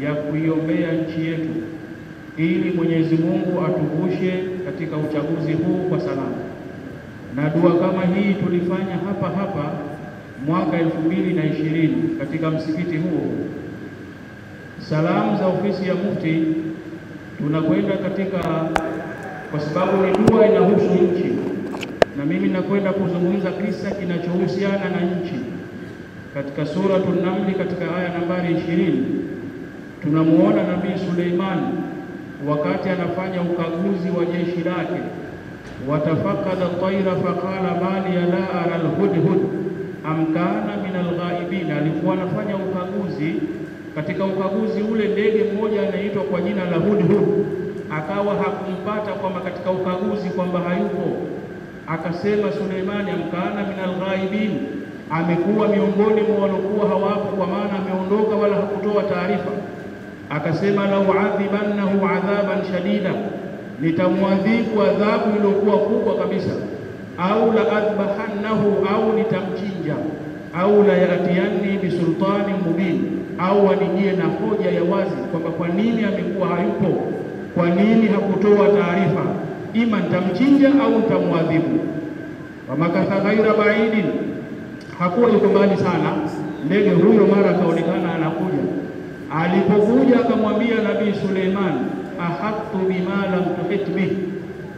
ya kuiombea nchi yetu ili Mwenyezi Mungu atuvushe katika uchaguzi huu kwa salama. Na dua kama hii tulifanya hapa mwaka 2020 katika msikiti huo. Salamu za ofisi ya Mufti tunakwenda kwa sababu ni dua inahusu nchi, na mimi nakwenda kuzungumza kisa kinachohusiana na nchi. Katika Suratul Naml katika aya nambari 20 tunamuona Nabii Suleiman wakati anafanya ukaguzi wa jeshi lake, watafakada tayra faqala mali la ara alhudhud am kana min alghaibin. Alikuwa anafanya ukaguzi, katika ukaguzi ule ndege mmoja anaitwa kwa jina la hudhud akawa hakumpata kwamba katika ukaguzi kwamba hayupo. Akasema Suleimani, amkana min alghaibin, amekuwa miongoni mwa waliokuwa hawapo, kwa maana ameondoka wala hakutoa taarifa. Akasema lau adhibannahu adhaban shadida, nitamwadhibu adhabu iliyokuwa kubwa kabisa, au la adbahannahu, au nitamchinja, au la yatiyanni bisultani mubin, au anijie na hoja ya wazi kwamba kwa nini amekuwa hayupo, kwa nini hakutoa taarifa, ima nitamchinja au nitamwadhibu. Wamakatha ghaira baidin, hakuwa yuko mbali sana ndege huyo, mara akaonekana anakuja. Alipokuja akamwambia Nabii Suleiman, ahaqtu bima lam tuhit bih,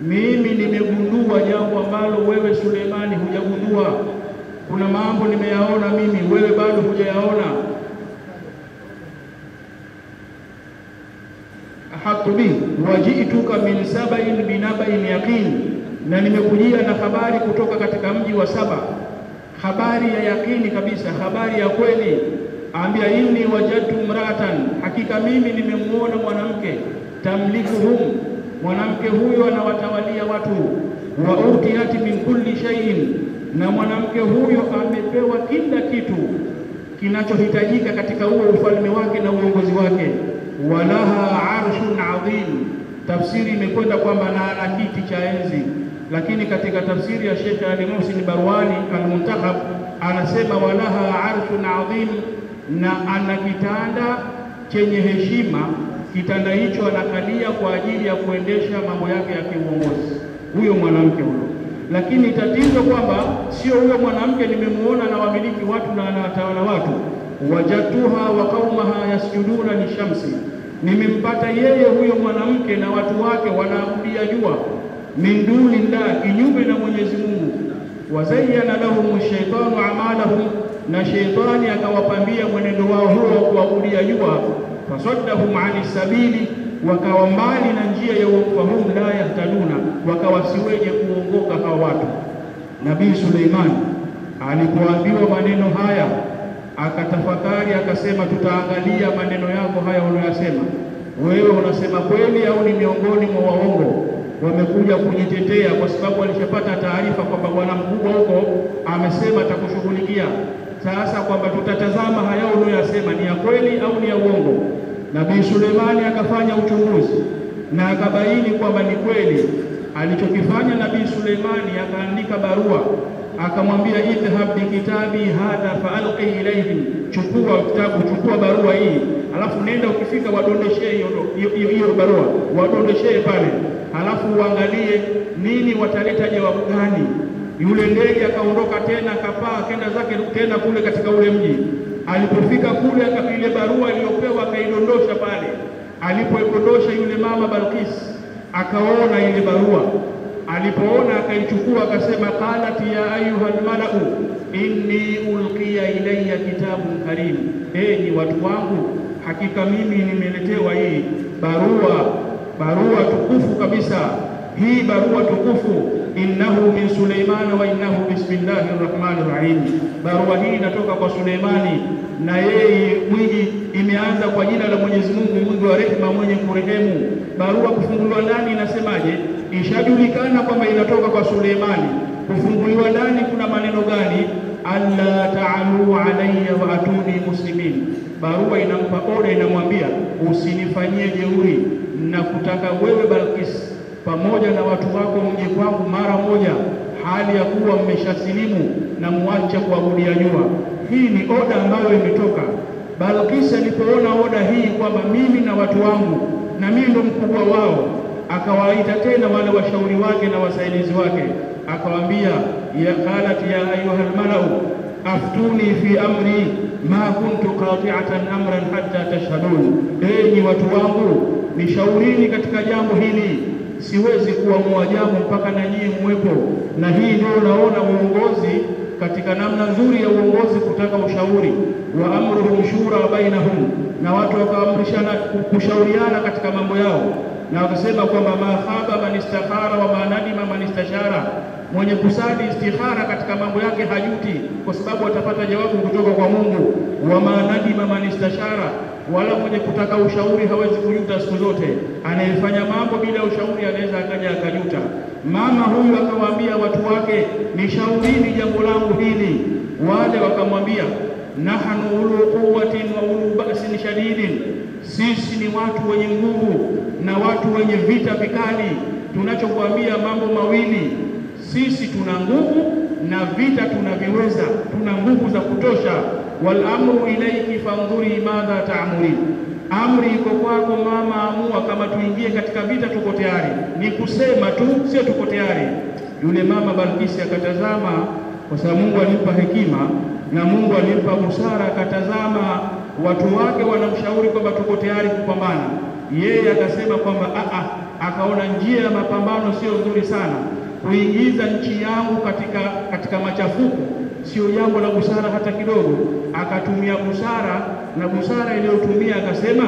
mimi nimegundua jambo ambalo wewe Suleimani hujagundua. Kuna mambo nimeyaona mimi, wewe bado hujayaona. Ahaqtu bih waji'tuka min sab'in binaba'in yaqin, na nimekujia na habari kutoka katika mji wa Saba, habari ya yakini kabisa, habari ya kweli. Ambia inni wajadtu mra'atan, hakika mimi nimemuona mwanamke, tamlikuhum, mwanamke huyo anawatawalia watu, wa utiyati min kulli shay'in, na mwanamke huyo amepewa kila kitu kinachohitajika katika huo ufalme wake na uongozi wake. Walaha arshun adhim, tafsiri imekwenda kwamba na ana kiti cha enzi, lakini katika tafsiri ya Sheikh Ali Muhsin Barwani Al-Muntakhab anasema walaha arshun adhim, na ana kitanda chenye heshima. Kitanda hicho anakalia kwa ajili ya kuendesha mambo yake ya kiuongozi, huyo mwanamke huyo. Lakini tatizo kwamba sio huyo mwanamke nimemuona na wamiliki watu na anatawala watu. Wajatuha wa qaumaha yasjuduna lishamsi, nimempata yeye huyo mwanamke na watu wake wanaabudia jua, min dunillah, kinyume na Mwenyezi Mungu. Wazayyana lahum ash-shaytanu a'malahum, na sheitani akawapambia mwenendo wao huo kuabudia jua. Fasaddahum 'ani sabili, wakawa mbali na njia ya ufahamu, la yahtaduna, wakawa si wenye kuongoka hawa watu. Nabii Suleiman alipoambiwa maneno haya akatafakari, akasema tutaangalia maneno yako haya unayosema wewe, unasema kweli au ni miongoni mwa waongo wamekuja kujitetea, kwa sababu alishapata taarifa kwamba bwana mkubwa huko amesema atakushughulikia. Sasa kwamba tutatazama haya unayosema ni ya kweli au ni ya uongo. Nabii Suleimani akafanya uchunguzi na akabaini kwamba ni kweli. Alichokifanya Nabii Suleimani, akaandika barua, akamwambia idhhab bi kitabi hadha faalqi ilayhim, chukua kitabu, chukua barua hii, alafu nenda ukifika wadondeshee hiyo barua, wadondeshee pale, alafu uangalie nini wataleta jawabu gani. Yule ndege akaondoka tena, akapaa kenda zake tena kule katika ule mji. Alipofika kule, ile barua iliyopewa akaidondosha pale. Alipoidondosha, yule mama Balqis akaona ile barua. Alipoona akaichukua, akasema qalat ya ayuhal malau inni ulqiya ilayya kitabun karim, enyi watu wangu, hakika mimi nimeletewa hii barua tukufu kabisa, hii barua tukufu. Innahu min Suleimana wa innahu bismillahir rahmanir rahim, barua hii inatoka kwa Suleimani na yeye mwingi, imeanza kwa jina la Mwenyezi Mungu mwingi wa rehema, mwenye kurehemu. Barua kufunguliwa ndani inasemaje? Ishajulikana kwamba inatoka kwa Suleimani. Kufunguliwa ndani kuna maneno gani? Alla ta'alu alayya wa atuni muslimin. Barua inampa oda, inamwambia usinifanyie jeuri, na kutaka wewe Balqis pamoja na watu wako mje kwangu mara moja, hali ya kuwa mmeshasilimu na muache kuabudia jua. Hii ni oda ambayo imetoka. Balkis alipoona oda hii kwamba mimi na watu wangu na mimi ndo mkubwa wao, akawaita tena wale washauri wake na wasaidizi wake, akawaambia qalat ya ayuha almalau aftuni fi amri ma kuntu qati'atan amran hatta tashhadun, enyi watu wangu nishaurini katika jambo hili, siwezi kuamua jambo mpaka na nyinyi mwepo. Na hii ndio naona uongozi katika namna nzuri ya uongozi, kutaka ushauri. Wa amruhum shura bainahum, na watu wakaamrishana kushauriana katika mambo yao, na wakasema kwamba ma khaba man istakhara wa ma nadima man istashara, mwenye kusali istikhara katika mambo yake hajuti, kwa sababu atapata jawabu kutoka kwa Mungu. Wa ma nadima man istashara, wala mwenye kutaka ushauri hawezi kujuta siku zote. Anayefanya mambo bila ushauri anaweza akaja akajuta. Mama huyu akawaambia watu wake, nishaurini jambo langu hili. Wale wakamwambia, nahnu ulu quwwatin wa ulu ba'sin shadidin, sisi ni watu wenye nguvu na watu wenye vita vikali. Tunachokuambia mambo mawili, sisi tuna nguvu na vita tunaviweza, tuna nguvu za kutosha. Wal amru ilayki fandhuri madha ta'muri, amri iko kwako mama, amua kama tuingie katika vita, tuko tayari. Ni kusema tu, sio tuko tayari. Yule mama Balkisi akatazama, kwa sababu Mungu alimpa hekima na Mungu alimpa busara, akatazama watu wake wanamshauri kwamba tuko tayari kupambana. Yeye akasema kwamba akaona njia ya mapambano sio nzuri sana, kuingiza nchi yangu katika machafuko sio jambo la busara hata kidogo. Akatumia busara, na busara iliyotumia akasema,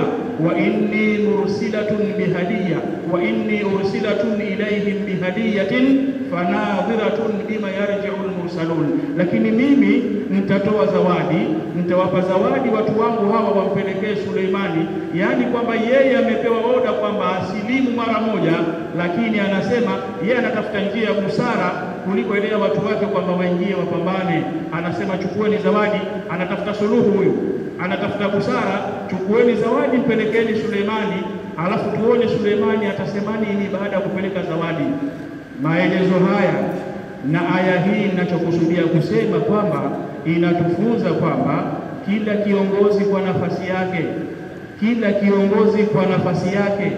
wa inni mursilatun bihadiya wa inni ursilatun ilayhim bihadiyatin fanadhiratun bima yarji'u almursalun, lakini mimi nitatoa zawadi, nitawapa zawadi watu wangu hawa wampelekee Suleimani. Yani kwamba yeye amepewa oda kwamba asilimu mara moja, lakini anasema yeye anatafuta njia ya busara kuliko ile ya watu wake kwamba waingie wapambane. Anasema chukueni zawadi, anatafuta suluhu huyu, anatafuta busara. Chukueni zawadi, mpelekeni Suleimani, alafu tuone Suleimani atasema nini baada ya kupeleka zawadi. Maelezo haya na aya hii ninachokusudia kusema kwamba inatufunza kwamba kila kiongozi kwa nafasi yake, kila kiongozi kwa nafasi yake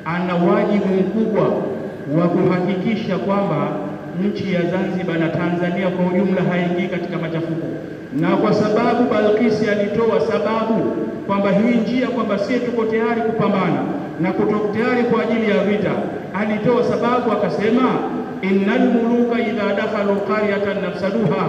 ana wajibu mkubwa wa kuhakikisha kwamba nchi ya Zanzibar na Tanzania kwa ujumla haingii katika machafuko. Na kwa sababu Balkisi alitoa sababu kwamba hii njia kwamba sisi tuko tayari kupambana na kutoka tayari kwa ajili ya vita, alitoa sababu akasema, innal muluka idha dakhalu qaryatan nafsaduha,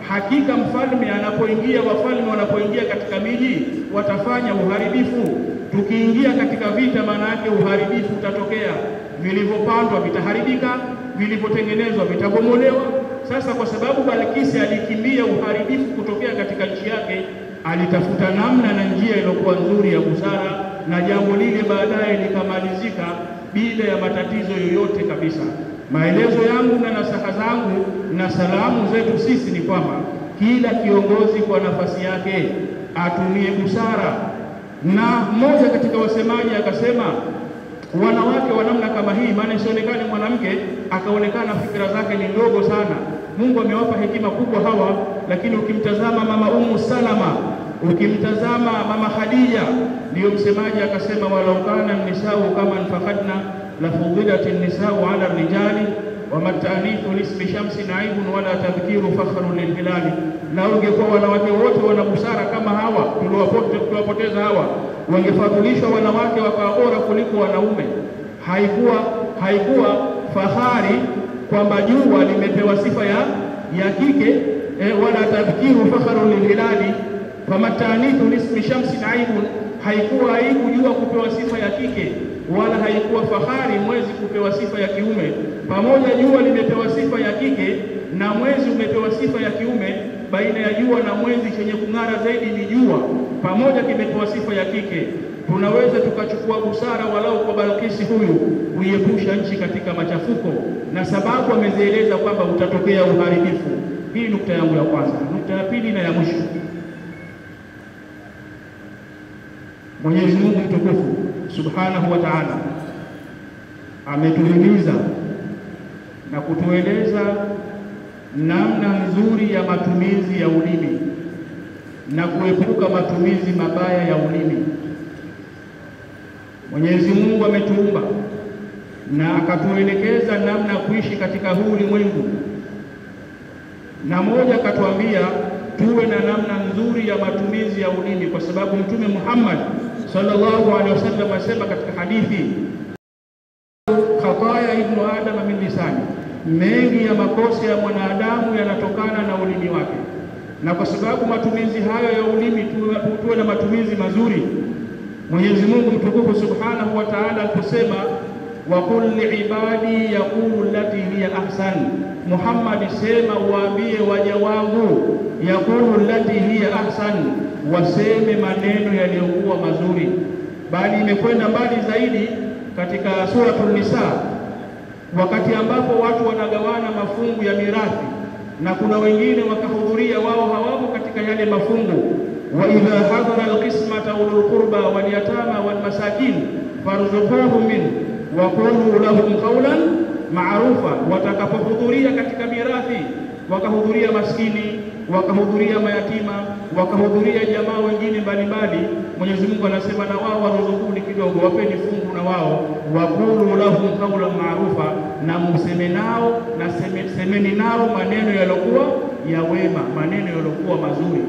hakika mfalme anapoingia, wafalme wanapoingia katika miji watafanya uharibifu. Tukiingia katika vita, maana yake uharibifu utatokea, vilivyopandwa vitaharibika, vilivyotengenezwa vitabomolewa. Sasa kwa sababu Balkisi alikimbia uharibifu kutokea katika nchi yake, alitafuta namna na njia iliyokuwa nzuri ya busara, na jambo lile baadaye likamalizika bila ya matatizo yoyote kabisa. Maelezo yangu na nasaha zangu na salamu zetu sisi ni kwamba kila kiongozi kwa nafasi yake atumie busara. Na mmoja katika wasemaji akasema, wanawake wa namna kama hii, maana isionekane mwanamke akaonekana fikra zake ni ndogo sana. Mungu amewapa hekima kubwa hawa, lakini ukimtazama mama Ummu Salama, ukimtazama mama Khadija, ndiyo msemaji akasema, walau kana nisau kama nfaqadna la fudilatin nisau ala rijali wa matanifu lismi shamsi naibun wala tadhkiru fakhrun lilhilali. Na ungekuwa wanawake wote wana busara kama hawa tuliwapoteza hawa, wangefadhilishwa wanawake wakawa bora kuliko wanaume. Haikuwa fahari kwamba jua limepewa sifa ya kike, wala tadhkiru fakhrun lilhilali wa matanifu lismi shamsi naibun, haikuwa aibu jua kupewa sifa ya kike, wala haikuwa fahari mwezi kupewa sifa ya kiume. Pamoja jua limepewa sifa ya kike na mwezi umepewa sifa ya kiume, baina ya jua na mwezi chenye kung'ara zaidi ni jua, pamoja kimepewa sifa ya kike. Tunaweza tukachukua busara walau kwa Balkisi huyu kuiepusha nchi katika machafuko, na sababu amezieleza kwamba utatokea uharibifu. Hii nukta yangu ya kwanza. Nukta ya pili na ya mwisho, Mwenyezi Mungu mtukufu Subhanahu wa Ta'ala ametuhimiza na kutueleza namna nzuri ya matumizi ya ulimi. na kuepuka matumizi mabaya ya ulimi. Mwenyezi Mungu ametuumba na akatuelekeza namna kuishi katika huu ulimwengu, na moja akatuambia tuwe na namna nzuri ya matumizi ya ulimi, kwa sababu Mtume Muhammad sallallahu alaihi wasallam asema katika hadithi, khataya ibnu adama min lisani, mengi ya makosa ya mwanadamu yanatokana na ulimi wake. Na kwa sababu matumizi hayo ya ulimi tuwe na matumizi mazuri, Mwenyezi Mungu mtukufu subhanahu wa ta'ala aliposema, wa qul liibadi yaqulu allati hiya ahsan, Muhammad sema waambie waja wangu, yaqulu allati hiya ahsan, waseme maneno yaliyokuwa mazuri. Bali imekwenda mbali zaidi katika suratul Nisa, wakati ambapo watu wanagawana mafungu ya mirathi na kuna wengine wakahudhuria wao hawamo katika yale mafungu, wa idha hadara alqismata ulul qurba wal yatama wal masakin farzuquhum min wa qulu lahum qawlan ma'rufa. Watakapohudhuria katika mirathi, wakahudhuria maskini, wakahudhuria mayatima, wakahudhuria jamaa wengine mbalimbali, Mwenyezi Mungu anasema na wao waruzukuni kidogo, wapeni fungu na wao, waqulu lahum qawlan ma'rufa, na mseme nao na semeni nao maneno yalokuwa ya wema, maneno yalokuwa mazuri.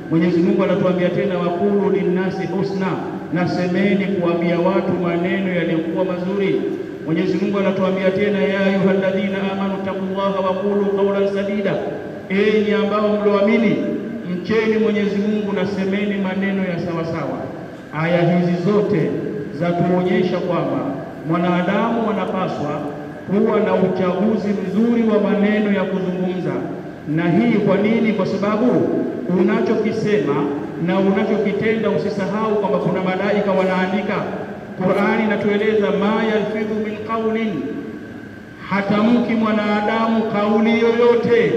Mwenyezi Mungu anatuambia tena, waqulu linnasi husna, na semeni kuambia watu maneno yaliyokuwa mazuri. Mwenyezi Mungu anatuambia tena, ya ayyuhalladhina amanu taqullaha wa qulu qawlan sadida, enyi ambao mloamini mcheni Mwenyezi Mungu na semeni maneno ya sawa sawa. Aya hizi zote za tuonyesha kwamba mwanadamu anapaswa kuwa na uchaguzi mzuri wa maneno ya kuzungumza. Na hii kwa nini? Kwa sababu unachokisema na unachokitenda, usisahau kwamba kuna malaika wanaandika. Qur'ani inatueleza, ma yalfidhu min qawlin, hatamki mwanadamu kauli yoyote,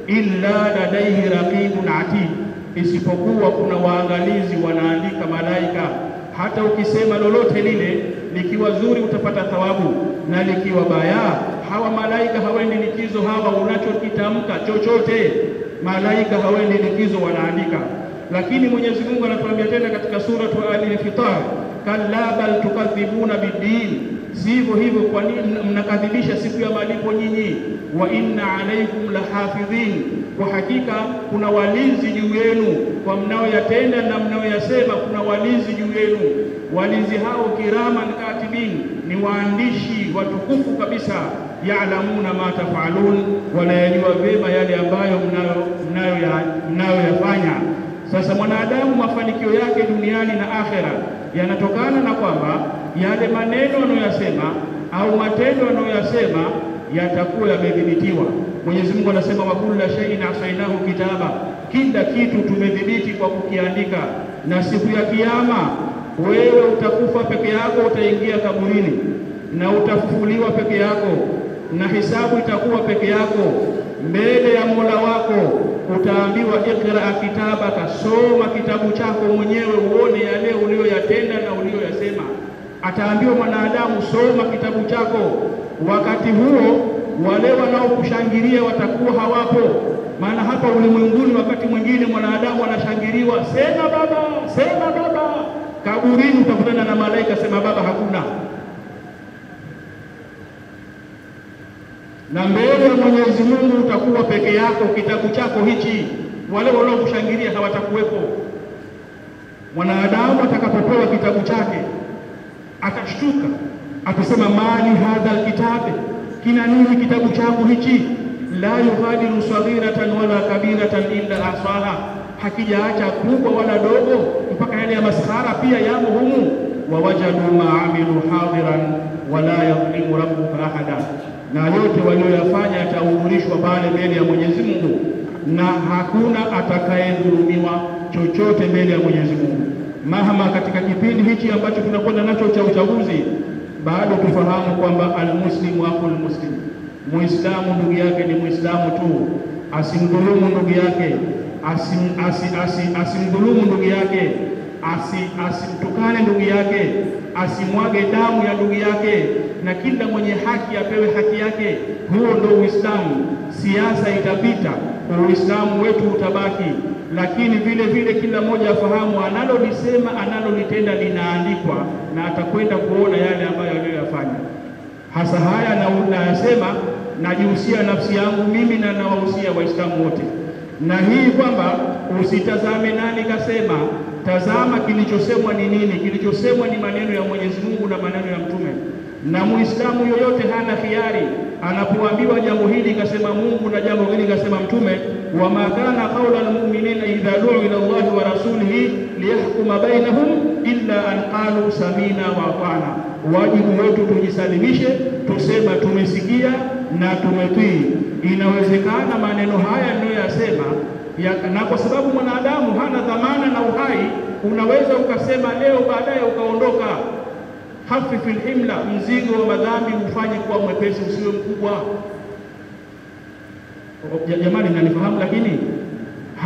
illa ladaihi raqibun atid, isipokuwa kuna waangalizi wanaandika malaika. Hata ukisema lolote lile, likiwa zuri utapata thawabu, na likiwa baya, hawa malaika hawendi likizo. Hawa unachokitamka chochote, malaika hawendi likizo, wanaandika. Lakini Mwenyezi Mungu anatuambia tena katika suratu Al-Infitar, kalla bal tukadhibuna bid-din, sivyo hivyo, kwa nini mnakadhibisha siku ya malipo nyinyi? Wa inna alaykum lahafidhin, kwa hakika kuna walinzi juu yenu kwa mnaoyatenda na mnaoyasema, kuna walinzi juu yenu. Walinzi hao kiraman katibin, ni waandishi watukufu kabisa, ya'lamuna ma taf'alun, wanayajua vema yale ambayo mnayoyafanya. Sasa mwanadamu mafanikio yake duniani na akhera yanatokana na kwamba yale maneno anayoyasema au matendo anayoyasema yatakuwa yamedhibitiwa. Mwenyezi Mungu anasema, wa kullu shay'in ahsaynahu kitaba, kila kitu tumedhibiti kwa kukiandika. Na siku ya kiyama wewe utakufa peke yako, utaingia kaburini, na utafufuliwa peke yako, na hisabu itakuwa peke yako mbele ya Mola wako. Utaambiwa, ikra kitabaka, soma kitabu chako mwenyewe uone yale uliyoyatenda na uliyoyasema. Ataambiwa mwanadamu, soma kitabu chako. Wakati huo wale wanaokushangilia watakuwa hawapo. Maana hapa ulimwenguni wakati mwingine mwanadamu anashangiliwa, sema baba, sema baba. Kaburini utakutana na malaika, sema baba hakuna. Na mbele ya Mwenyezi Mungu utakuwa peke yako, kitabu chako hichi, wale wanaokushangilia hawatakuwepo. Mwanadamu atakapopewa kitabu chake atashtuka, atasema, mali hadha alkitabe, kina nini kitabu changu hichi? La yughadiru saghiratan wala kabiratan illa ahsaha, hakijaacha kubwa wala dogo, mpaka yale ya maskhara pia yamo humu. Wa wajadu ma amilu hadiran wala yadhlimu rabbuka ahada, na yote walioyafanya yatahudhurishwa pale mbele ya Mwenyezi Mungu, na hakuna atakayedhulumiwa chochote mbele ya Mwenyezi Mungu. Mahama katika kipindi hichi ambacho tunakwenda nacho cha uchaguzi, bado tufahamu kwamba almuslimu aqul muslim, muislamu ndugu yake ni muislamu tu, asimdhulumu ndugu yake, asimdhulumu ndugu yake, asimtukane ndugu yake, asimwage damu ya ndugu yake, na kila mwenye haki apewe haki yake. Huo ndio Uislamu. Siasa itapita, Uislamu wetu utabaki. lakini vile vile kila mmoja afahamu analolisema analolitenda linaandikwa, na atakwenda kuona yale ambayo aliyoyafanya. Hasa haya na nayasema najihusia nafsi yangu mimi na nawahusia Waislamu wote, na hii kwamba usitazame nani kasema, tazama kilichosemwa ni nini. Kilichosemwa ni maneno ya Mwenyezi Mungu na maneno ya Mtume, na Muislamu yoyote hana khiari anapoambiwa jambo hili kasema Mungu na jambo hili kasema Mtume. wa ma kana qawla almu'minina idha du'u ila Allahi wa rasulihi liyahkuma bainahum illa an qalu samina wa ata'na. Wajibu wetu tujisalimishe, tusema tumesikia na tumetii. Inawezekana maneno haya ndio yasema na kwa sababu mwanadamu hana dhamana na uhai, unaweza ukasema leo baadaye ukaondoka. Hafifil himla, mzigo wa madhambi ufanye kuwa mwepesi, usiwe mkubwa. Jamani, mnanifahamu? Lakini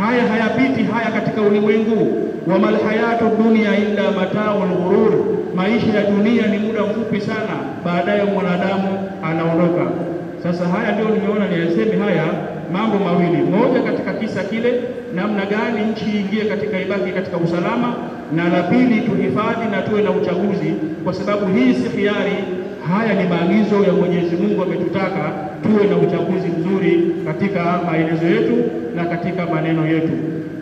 haya hayapiti haya katika ulimwengu. wa mal hayatu dunya illa mata'ul ghurur, maisha ya dunia ni muda mfupi sana, baadaye mwanadamu anaondoka. Sasa haya ndio nimeona niyaseme haya mambo mawili. Moja, katika kisa kile namna gani nchi ingie katika ibaki katika usalama, na la pili tuhifadhi na tuwe na uchaguzi, kwa sababu hii si khiari. Haya ni maagizo ya Mwenyezi Mungu, ametutaka tuwe na uchaguzi mzuri katika maelezo yetu na katika maneno yetu.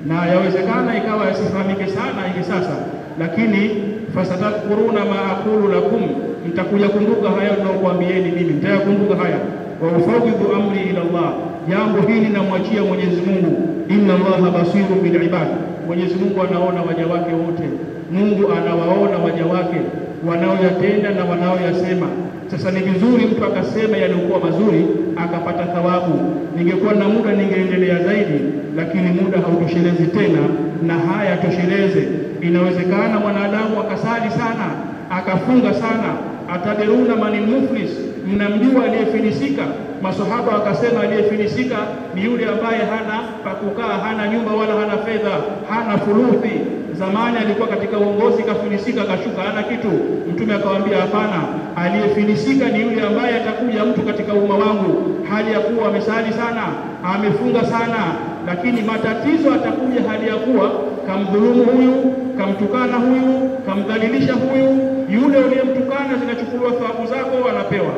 Na yawezekana ikawa yasifahamike sana hivi sasa, lakini fasatadhkuruna ma aqulu lakum, mtakuja kumbuka haya ninayokuambieni mimi, mtayakumbuka haya. wa ufawidhu amri ila Allah, jambo hili namwachia Mwenyezi Mungu. inna Allaha basirun bil ibad, Mwenyezi Mungu anaona waja wake wote. Mungu anawaona waja wake wanaoyatenda na wanaoyasema. Sasa ni vizuri mtu akasema yaliokuwa mazuri akapata thawabu. Ningekuwa na muda ningeendelea zaidi, lakini muda hautoshelezi tena, na haya tosheleze. Inawezekana mwanadamu akasali sana, akafunga sana. Ataderuna manil muflis, mnamjua aliyefilisika. Masahaba wakasema aliyefilisika ni yule ambaye hana pa kukaa, hana nyumba wala hana fedha, hana fuluthi. Zamani alikuwa katika uongozi, kafilisika, kashuka, hana kitu. Mtume akawaambia hapana, aliyefilisika ni yule ambaye atakuja mtu katika umma wangu hali ya kuwa amesali sana, amefunga sana, lakini matatizo atakuja hali ya kuwa kamdhulumu huyu, kamtukana huyu, kamdhalilisha huyu. Yule uliyemtukana zinachukuliwa thawabu zako, anapewa.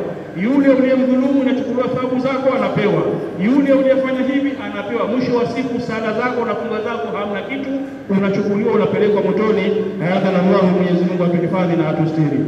Yule uliyemdhulumu inachukuliwa thawabu zako, anapewa. Yule uliyefanya hivi anapewa. Mwisho wa siku sala zako na funga zako hamna kitu, unachukuliwa unapelekwa motoni. Hadha na Allah, Mwenyezi Mungu atuhifadhi na atustiri.